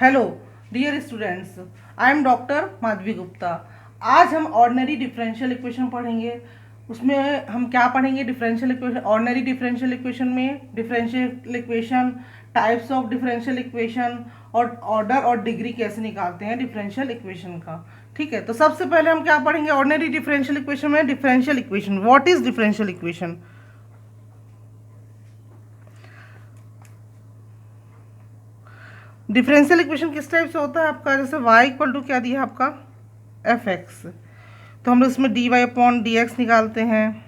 Hello dear students, I am doctor Madhavi Gupta. आज हम ordinary differential equation पढ़ेंगे। उसमें हम क्या पढ़ेंगे? Differential equation. Ordinary differential equation में differential equation, types of differential equation और ऑर्डर और डिग्री कैसे निकालते हैं डिफरेंशियल इक्वेशन का। ठीक है, तो सबसे पहले हम क्या पढ़ेंगे? ऑर्डिनरी डिफरेंशियल इक्वेशन में differential equation. What is differential equation? Differential equation किस टाइप से होता है आपका? जैसे y इक्वल टू क्या दिया आपका? F X. तो हम लोग इसमें D Y upon D X निकालते हैं,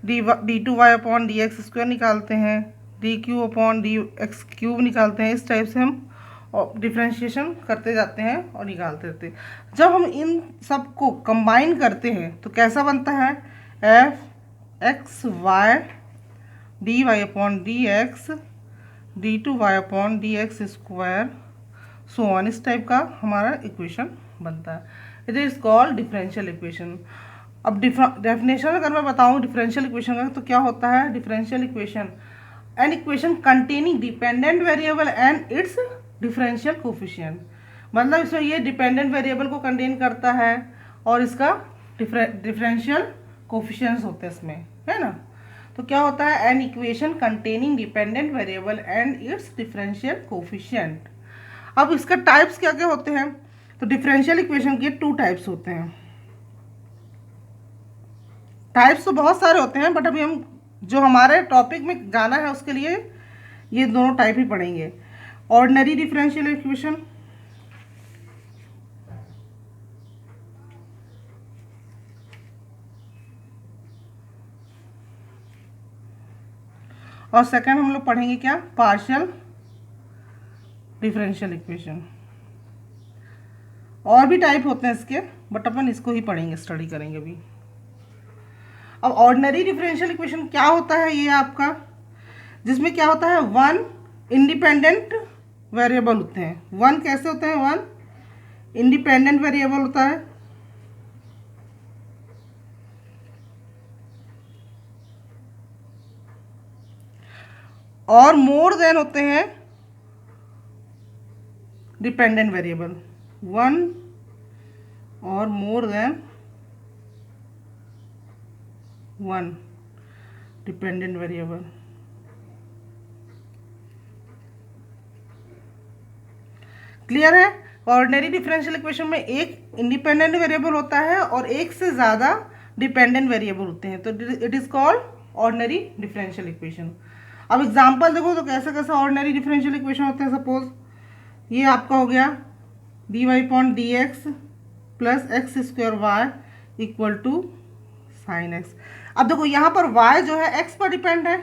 D two Y upon D X square निकालते हैं, D Q upon D X cube निकालते हैं। इस टाइप से हम डिफ्रेंशिएशन करते जाते हैं और निकालते रहते हैं। जब हम इन सब को कंबाइन करते हैं तो कैसा बनता है? F X Y D Y upon D X D two Y upon D X square so on. इस टाइप का हमारा इक्वेशन बनता है। It is called differential equation. अब डेफिनेशन अगर मैं बताऊँ डिफरेंशियल इक्वेशन का तो क्या होता है? Differential equation an equation containing dependent variable and it's differential coefficient. मतलब इसमें ये डिपेंडेंट वेरिएबल को कंटेन करता है और इसका डिफरेंशियल कोफिशिएंट्स होते हैं इसमें, है ना। तो क्या होता है? An equation containing dependent variable and it's differential coefficient. अब इसका टाइप्स क्या क्या होते हैं? तो डिफरेंशियल इक्वेशन के 2 टाइप्स होते हैं। टाइप्स तो बहुत सारे होते हैं बट अभी हम जो हमारे टॉपिक में जाना है उसके लिए ये दोनों टाइप ही पढ़ेंगे। ऑर्डिनरी डिफरेंशियल इक्वेशन और सेकंड हम लोग पढ़ेंगे क्या? Partial differential equation. और भी टाइप होते हैं इसके बट अपन इसको ही पढ़ेंगे, स्टडी करेंगे अभी। अब ऑर्डिनरी डिफरेंशियल इक्वेशन क्या होता है? ये आपका जिसमें क्या होता है? वन इंडिपेंडेंट वेरिएबल होते हैं। वन कैसे होते हैं? वन इंडिपेंडेंट वेरिएबल होता है और मोर देन होते हैं डिपेंडेंट वेरिएबल। वन और more than one dependent variable. Clear है? ऑर्डिनरी डिफरेंशियल इक्वेशन में एक इंडिपेंडेंट वेरिएबल होता है और एक से ज़्यादा डिपेंडेंट वेरिएबल होते हैं, तो it is called ordinary differential equation. अब एग्जांपल देखो तो कैसे कैसे ऑर्डिनरी डिफरेंशियल इक्वेशन होते हैं। सपोज ये आपका हो गया D Y upon D X plus X square Y equal to sine X. अब देखो यहाँ पर y जो है x पर डिपेंड है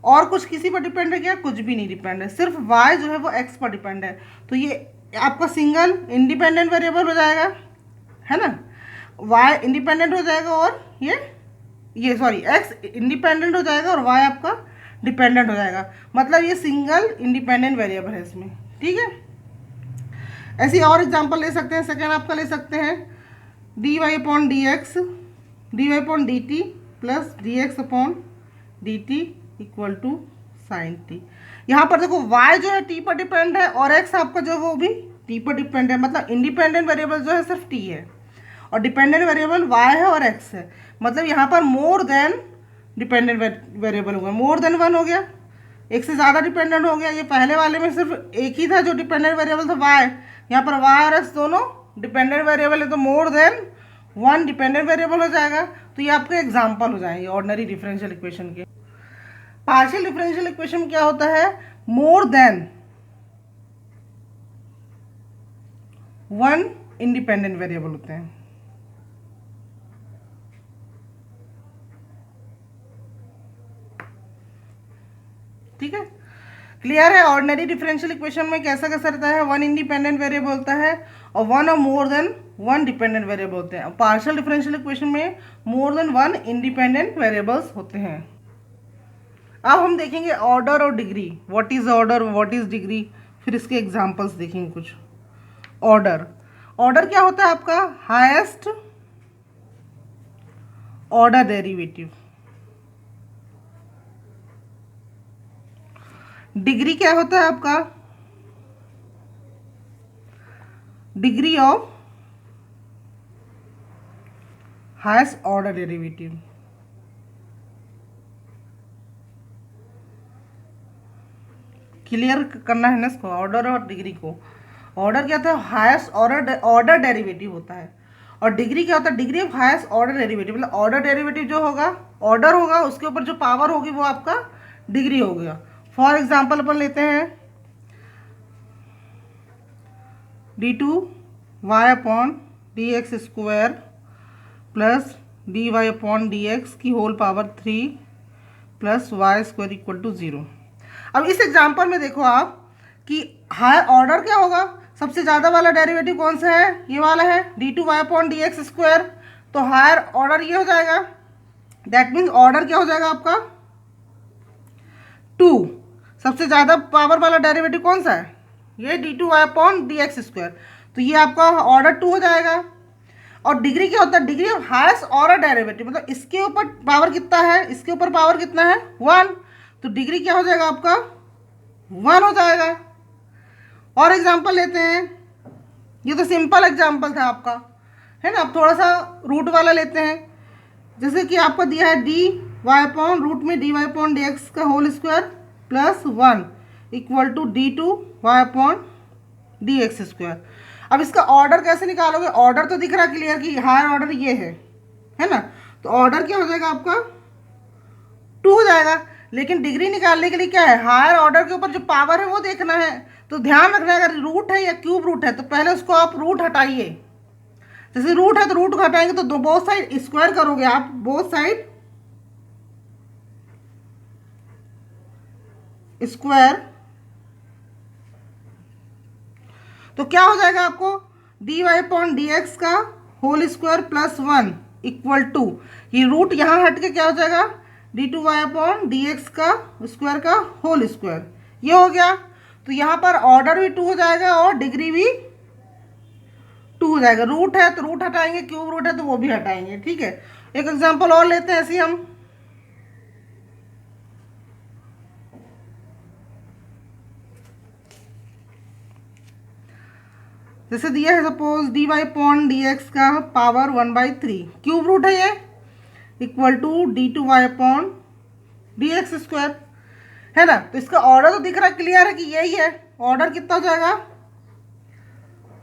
और कुछ किसी पर डिपेंड है क्या? कुछ भी नहीं डिपेंड है, सिर्फ y जो है वो x पर डिपेंड है। तो ये आपका सिंगल इंडिपेंडेंट वेरिएबल हो जाएगा, है ना। y इंडिपेंडेंट हो जाएगा और ये सॉरी x इंडिपेंडेंट हो जाएगा और y आपका डिपेंडेंट हो जाएगा। मतलब ये सिंगल इंडिपेंडेंट वेरिएबल है इसमें, ठीक है। ऐसी और एग्जांपल ले सकते हैं। सेकेंड आपका ले सकते हैं D Y upon D X D Y upon D T plus D X upon D T equal to sine T. यहाँ पर देखो y जो है t पर डिपेंड है और x आपका जो वो भी t पर डिपेंड है। मतलब इंडिपेंडेंट वेरिएबल जो है सिर्फ t है और डिपेंडेंट वेरिएबल y है और x है। मतलब यहाँ पर मोर देन डिपेंडेंट वेरिएबल हो गया, मोर देन वन हो गया, एक से ज़्यादा डिपेंडेंट हो गया। ये पहले वाले में सिर्फ एक ही था जो डिपेंडेंट वेरिएबल था y, यहाँ पर y और x दोनों डिपेंडेंट वेरिएबल है तो more than one dependent variable हो जाएगा। तो ये आपके एग्जाम्पल हो जाएंगे ऑर्डिनरी डिफरेंशियल इक्वेशन के। पार्शियल डिफरेंशियल इक्वेशन में क्या होता है? More than one independent variable होते हैं। ठीक है, क्लियर है? ऑर्डिनरी डिफरेंशियल इक्वेशन में कैसा कैसा रहता है? वन इंडिपेंडेंट वेरिएबल होता है और वन और more than one dependent variable होते हैं। पार्शियल डिफरेंशियल इक्वेशन में more than one independent variables होते हैं। अब हम देखेंगे ऑर्डर और degree. What is order, what is degree, फिर इसके एग्जांपल्स देखेंगे कुछ। ऑर्डर, ऑर्डर क्या होता है आपका? Highest order derivative. डिग्री क्या होता है आपका? Degree of highest order derivative. Clear करना है ना इसको, ऑर्डर और डिग्री को। ऑर्डर क्या होता है? हाईएस्ट ऑर्डर डेरिवेटिव होता है, और डिग्री क्या होता है? Degree of highest order derivative. मतलब ऑर्डर डेरिवेटिव जो होगा, ऑर्डर होगा, उसके ऊपर जो पावर होगी वो आपका डिग्री हो गया। फॉर एग्जाम्पल अपन लेते हैं d2y/dx² प्लस dy/dx की whole power 3 plus y² equal to 0। अब इस एग्जाम्पल में देखो आप कि हायर ऑर्डर क्या होगा, सबसे ज़्यादा वाला डेरिवेटिव कौन सा है? ये वाला है d2y/dx²। तो हायर ऑर्डर ये हो जाएगा, दैट मीन्स ऑर्डर क्या हो जाएगा आपका 2। सबसे ज़्यादा पावर वाला डेरिवेटिव कौन सा है? ये d2y/dx²। तो ये आपका ऑर्डर 2 हो जाएगा। और डिग्री क्या होता है? Degree of highest order derivative, मतलब इसके ऊपर पावर कितना है, इसके ऊपर पावर कितना है 1। तो डिग्री क्या हो जाएगा आपका 1 हो जाएगा। और एग्जांपल लेते हैं, ये तो सिंपल एग्जांपल था आपका, है ना। अब थोड़ा सा रूट वाला लेते हैं। जैसे कि आपको दिया है dy/रूट में dy/dx का whole square plus 1 equal to d2y/dx²। अब इसका ऑर्डर कैसे निकालोगे? ऑर्डर तो दिख रहा क्लियर कि हायर ऑर्डर ये है ना। तो ऑर्डर क्या हो जाएगा आपका 2 हो जाएगा। लेकिन डिग्री निकालने के लिए क्या है? हायर ऑर्डर के ऊपर जो पावर है वो देखना है। तो ध्यान रखना है, अगर रूट है या क्यूब रूट है तो पहले उसको आप रूट हटाइए। जैसे रूट है तो रूट को हटाएंगे तो दो बोथ साइड स्क्वायर करोगे आप, बोथ साइड स्क्वायर। तो क्या हो जाएगा आपको dy/dx का whole square plus 1 equal to, ये रूट यहाँ हट के क्या हो जाएगा d2y/dx का स्क्वायर का होल स्क्वायर। ये हो गया। तो यहाँ पर ऑर्डर भी 2 हो जाएगा और डिग्री भी 2 हो जाएगा। रूट है तो रूट हटाएंगे, क्यूब रूट है तो वो भी हटाएंगे। ठीक है, एक एग्जांपल और लेते हैं ऐसे हम। जैसे दिया है सपोज dy/dx का पावर 1/3 क्यूब रूट है ये, इक्वल टू d2y/dx², है ना। तो इसका ऑर्डर तो दिख रहा है, क्लियर है कि यही है। ऑर्डर कितना हो जाएगा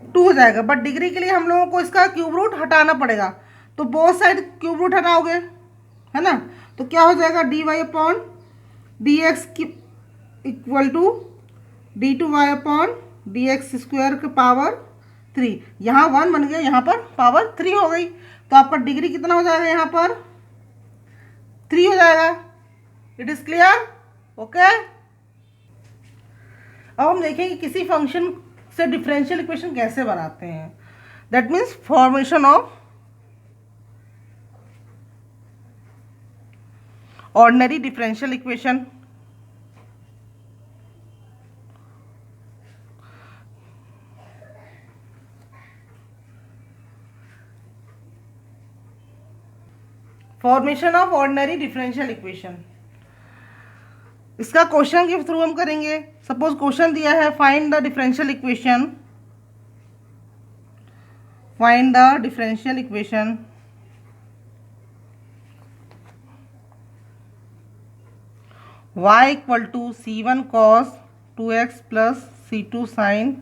2 हो जाएगा, बट डिग्री के लिए हम लोगों को इसका क्यूब रूट हटाना पड़ेगा। तो बोथ साइड क्यूब रूट हटाओगे, है ना। तो क्या हो जाएगा dy/dx की इक्वल टू d2y/dx² का पावर 3। यहाँ 1 बन गया, यहाँ पर पावर 3 हो गई। तो आपका डिग्री कितना हो जाएगा? यहाँ पर 3 हो जाएगा। It is clear? ओके। अब हम देखेंगे किसी फंक्शन से डिफरेंशियल इक्वेशन कैसे बनाते हैं। That means formation of ordinary differential equation. Formation of ordinary differential equation, इसका क्वेश्चन के थ्रू हम करेंगे। सपोज क्वेश्चन दिया है find the differential equation, find the differential equation y equal to c1 cos 2x plus c2 sin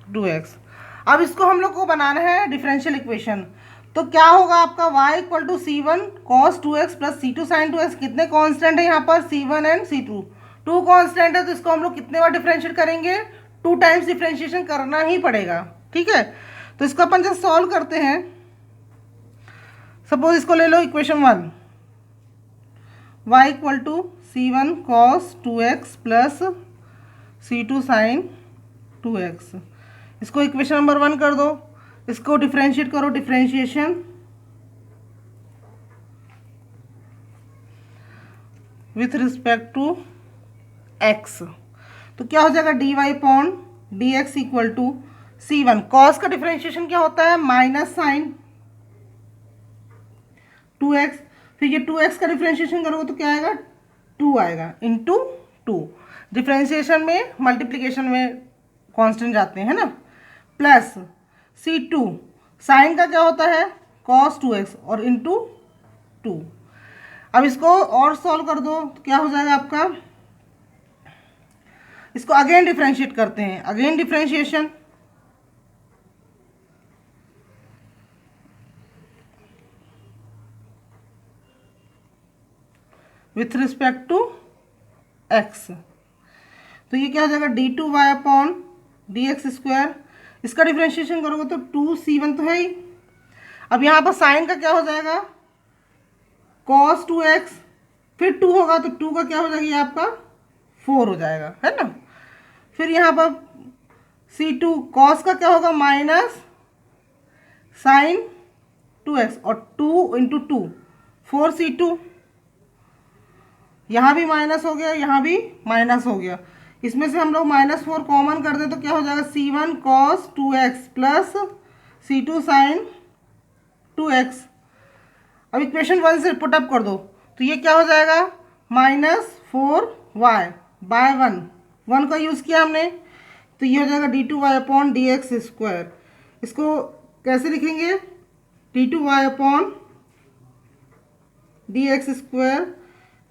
2x। अब इसको हम लोग को बनाना है डिफरेंशियल इक्वेशन। तो क्या होगा आपका y equal to c1 cos 2x plus c2 sin 2x। कितने कांस्टेंट है यहाँ पर? c1 एंड c2, 2 कांस्टेंट है। तो इसको हम लोग कितने बार डिफरेंशिएट करेंगे? 2 टाइम्स डिफरेंशिएशन करना ही पड़ेगा। ठीक है, तो इसको अपन जब सॉल्व करते हैं, सपोज इसको ले लो equation 1, y equal to c1 cos 2x plus c2 sin 2x। इसको इक्वेशन नंबर 1 कर दो, इसको डिफरेंशिएट करो, differentiation with respect to x। तो क्या हो जाएगा dy/dx equal to c1 cos का डिफरेंशिएशन क्या होता है? Minus sine 2x। फिर ये 2x का डिफरेंशिएशन करोगे तो क्या आएगा? 2 आएगा इंटू 2। डिफरेंशिएशन में मल्टीप्लिकेशन में कांस्टेंट जाते हैं, है ना। प्लस C2 साइन का क्या होता है cos 2x और इंटू 2। अब इसको और सॉल्व कर दो तो क्या हो जाएगा आपका, इसको अगेन डिफरेंशिएट करते हैं, again differentiation, with respect to x। तो ये क्या हो जाएगा d2y अपॉन dx स्क्वायर, इसका डिफरेंशिएशन करोगे तो 2c1 तो है ही। अब यहाँ पर साइन का क्या हो जाएगा cos 2x, फिर 2 होगा तो 2 का क्या हो जाएगा ये आपका 4 हो जाएगा, है ना। फिर यहाँ पर C2 cos का क्या होगा माइनस साइन 2x और 2 इंटू 2 4C2, यहाँ भी माइनस हो गया, यहाँ भी माइनस हो गया, इसमें से हम लोग -4 कॉमन कर दे तो क्या हो जाएगा C1 cos 2x plus C2 sign 2x। अब इक्वेशन 1 से पुट अप कर दो तो ये क्या हो जाएगा -4y बाय 1 का यूज़ किया हमने तो ये हो जाएगा d2y अपॉन dx स्क्वायर। इसको कैसे लिखेंगे d2y upon dx square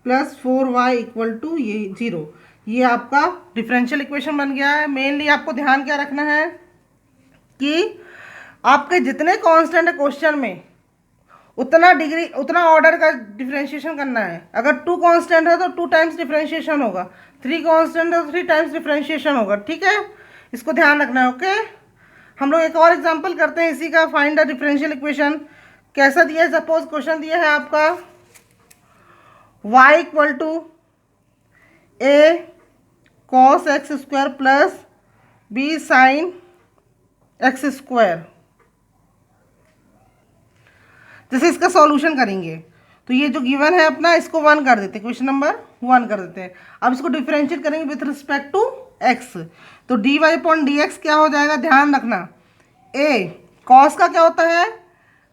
plus 4y equal to ये 0। ये आपका डिफरेंशियल इक्वेशन बन गया है। मेनली आपको ध्यान क्या रखना है कि आपके जितने कांस्टेंट है क्वेश्चन में उतना डिग्री उतना ऑर्डर का डिफरेंशिएशन करना है। अगर 2 कांस्टेंट है तो 2 टाइम्स डिफरेंशिएशन होगा, 3 कांस्टेंट है तो 3 टाइम्स डिफरेंशिएशन होगा, ठीक है, इसको ध्यान रखना है। ओके, हम लोग एक और एग्जांपल करते हैं इसी का, फाइंड द डिफरेंशियल इक्वेशन। कैसा दिया है, सपोज क्वेश्चन दिया है आपका y equal to a cos x square plus b sine x square. जैसे इसका सॉल्यूशन करेंगे तो ये जो गिवन है अपना इसको 1 कर देते हैं, क्वेश्चन नंबर 1 कर देते हैं। अब इसको डिफरेंशिएट करेंगे विथ रिस्पेक्ट टू x, तो dy अपॉन dx क्या हो जाएगा, ध्यान रखना, a cos का क्या होता है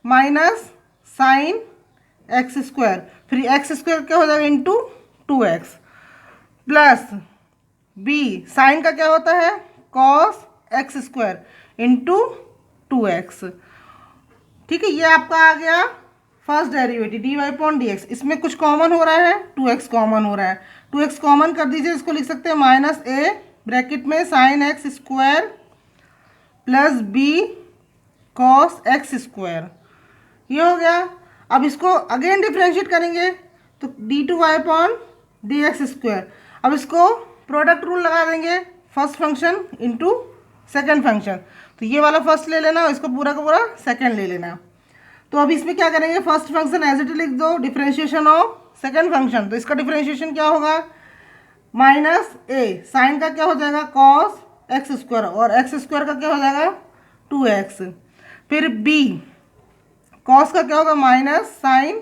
माइनस साइन x स्क्वायर, फिर x स्क्वायर क्या हो जाएगा into 2x plus b sign का क्या होता है cos x square into 2x। ठीक है, ये आपका आ गया first derivative dy upon dx। इसमें कुछ कॉमन हो रहा है, 2x कॉमन हो रहा है, 2x कॉमन कर दीजिए, इसको लिख सकते हैं माइनस a ब्रैकेट में sine x square plus b cos x square, ये हो गया। अब इसको अगेन डिफरेंशिएट करेंगे तो d2y अपॉन dx स्क्वायर। अब इसको प्रोडक्ट रूल लगा देंगे, first function into second function, तो ये वाला फर्स्ट ले लेना और इसको पूरा का पूरा सेकेंड ले लेना। तो अब इसमें क्या करेंगे, फर्स्ट फंक्शन एज इट लिख दो, डिफरेंशिएशन ऑफ सेकेंड फंक्शन, तो इसका डिफरेंशिएशन क्या होगा माइनस a साइन का क्या हो जाएगा cos x स्क्वायर और x स्क्वायर का क्या हो जाएगा 2x, फिर b cos का क्या होगा माइनस साइन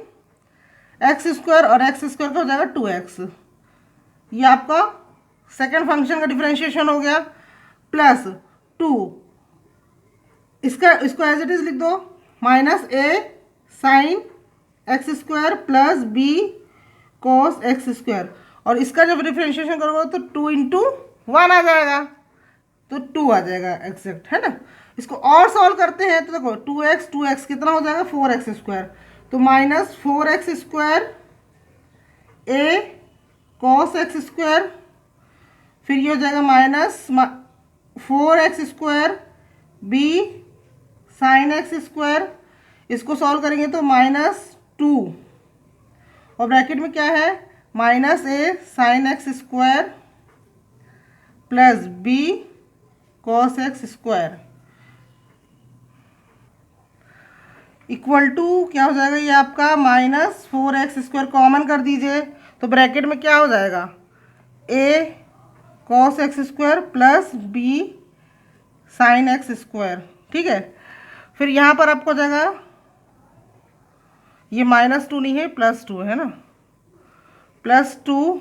x स्क्वायर और x स्क्वायर का हो जाएगा 2x। ये आपका सेकेंड फंक्शन का डिफरेंशिएशन हो गया, प्लस 2 इसको एज इट इज लिख दो minus a sine x square plus b cos x square, और इसका जब डिफरेंशिएशन करोगे तो 2 इंटू 1 आ जाएगा, तो 2 आ जाएगा एग्जैक्ट, है ना। इसको और सॉल्व करते हैं तो देखो 2x कितना हो जाएगा 4x स्क्वायर, तो minus 4x square a cos x square, फिर ये हो जाएगा minus 4x square b sine x square. इसको सॉल्व करेंगे तो -2 और ब्रैकेट में क्या है minus a sine x square plus b cos x square equal to क्या हो जाएगा, ये आपका -4x स्क्वायर कॉमन कर दीजिए तो ब्रैकेट में क्या हो जाएगा a cos x square plus b sine x square, ठीक है। फिर यहाँ पर आपको जाएगा ये -2 नहीं है +2 है ना, +2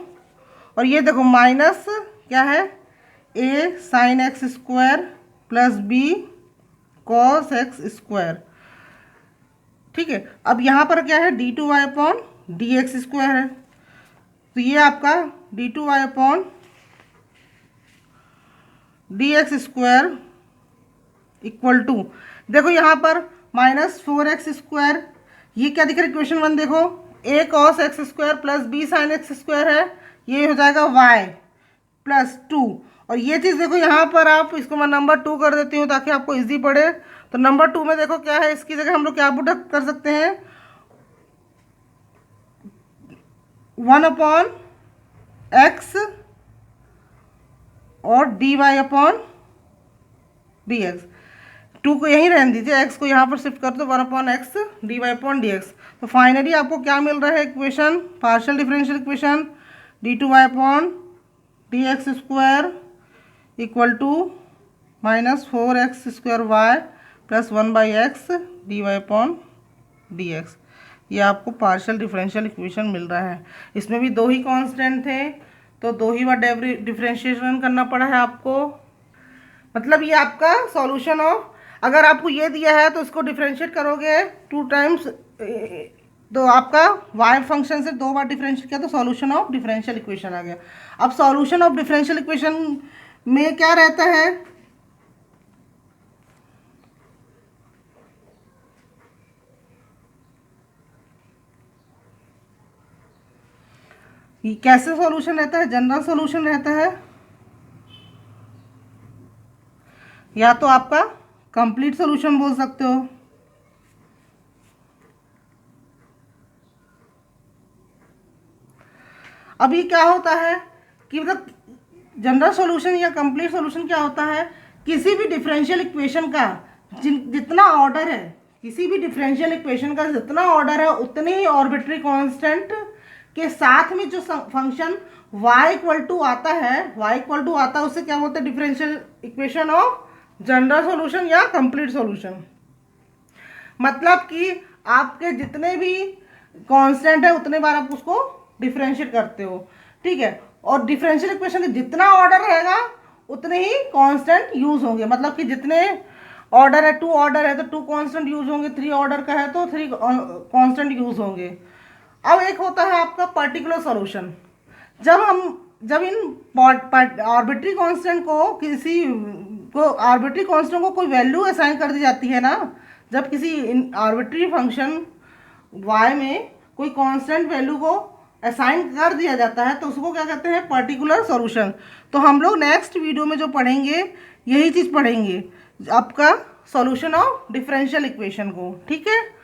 और ये देखो माइनस क्या है a sine x square plus b cos x square, ठीक है। अब यहाँ पर क्या है d2y अपॉन dx स्क्वायर है, तो ये आपका d2y upon dx square equal to, देखो यहाँ पर -4x², ये क्या दिख रहा है इक्वेशन 1, देखो a cos x² plus b sin x² है, ये हो जाएगा y प्लस 2। और ये चीज़ देखो यहाँ पर आप इसको मैं नंबर 2 कर देती हूँ ताकि आपको इजी पड़े। तो नंबर 2 में देखो क्या है, इसकी जगह हम लोग क्या पुट कर सकते हैं, 1/x और dy/dx। 2 को यहीं रहने दीजिए, x को यहाँ पर शिफ्ट कर दो, 1/x dy/dx। तो फाइनली आपको क्या मिल रहा है equation, partial differential equation d2y/dx² equal to -4x² plus 1/x dy/dx। ये आपको पार्शियल डिफरेंशियल इक्वेशन मिल रहा है। इसमें भी दो ही कांस्टेंट थे तो दो ही बार डिफरेंशिएशन करना पड़ा है आपको। मतलब ये आपका सॉल्यूशन ऑफ, अगर आपको ये दिया है तो इसको डिफरेंशिएट करोगे 2 टाइम्स, तो आपका y फंक्शन से 2 बार डिफरेंशिएट किया तो सॉल्यूशन ऑफ डिफरेंशियल इक्वेशन आ गया। अब सॉल्यूशन ऑफ डिफरेंशियल इक्वेशन में क्या रहता है, ये कैसे सॉल्यूशन रहता है, जनरल सॉल्यूशन रहता है या तो आपका कंप्लीट सॉल्यूशन बोल सकते हो। अब ये क्या होता है कि मतलब जनरल सॉल्यूशन या कंप्लीट सॉल्यूशन क्या होता है, किसी भी डिफरेंशियल इक्वेशन का जितना ऑर्डर है, किसी भी डिफरेंशियल इक्वेशन का जितना ऑर्डर है उतने ही आर्बिट्री कांस्टेंट के साथ में जो फंक्शन y आता है, आता है, उससे क्या बोलते हैं, differential equation of general solution या कंप्लीट सॉल्यूशन। मतलब कि आपके जितने भी कांस्टेंट है उतने बार आप उसको डिफरेंशिएट करते हो, ठीक है। और डिफरेंशियल इक्वेशन का जितना ऑर्डर रहेगा उतने ही कांस्टेंट यूज होंगे। मतलब कि जितने ऑर्डर है, 2 ऑर्डर है तो 2 कांस्टेंट यूज होंगे, 3 ऑर्डर का है तो 3 कांस्टेंट यूज होंगे। अब एक होता है आपका पर्टिकुलर सॉल्यूशन, जब इन आर्बिट्री कांस्टेंट को आर्बिट्री कांस्टेंट को कोई वैल्यू असाइन कर दी जाती है ना, जब किसी आर्बिट्री फंक्शन y में कोई कांस्टेंट वैल्यू को असाइन कर दिया जाता है तो उसको क्या कहते हैं, पर्टिकुलर सॉल्यूशन। तो हम लोग नेक्स्ट वीडियो में जो पढ़ेंगे यही चीज़ पढ़ेंगे, आपका सॉल्यूशन ऑफ डिफरेंशियल इक्वेशन को, ठीक है।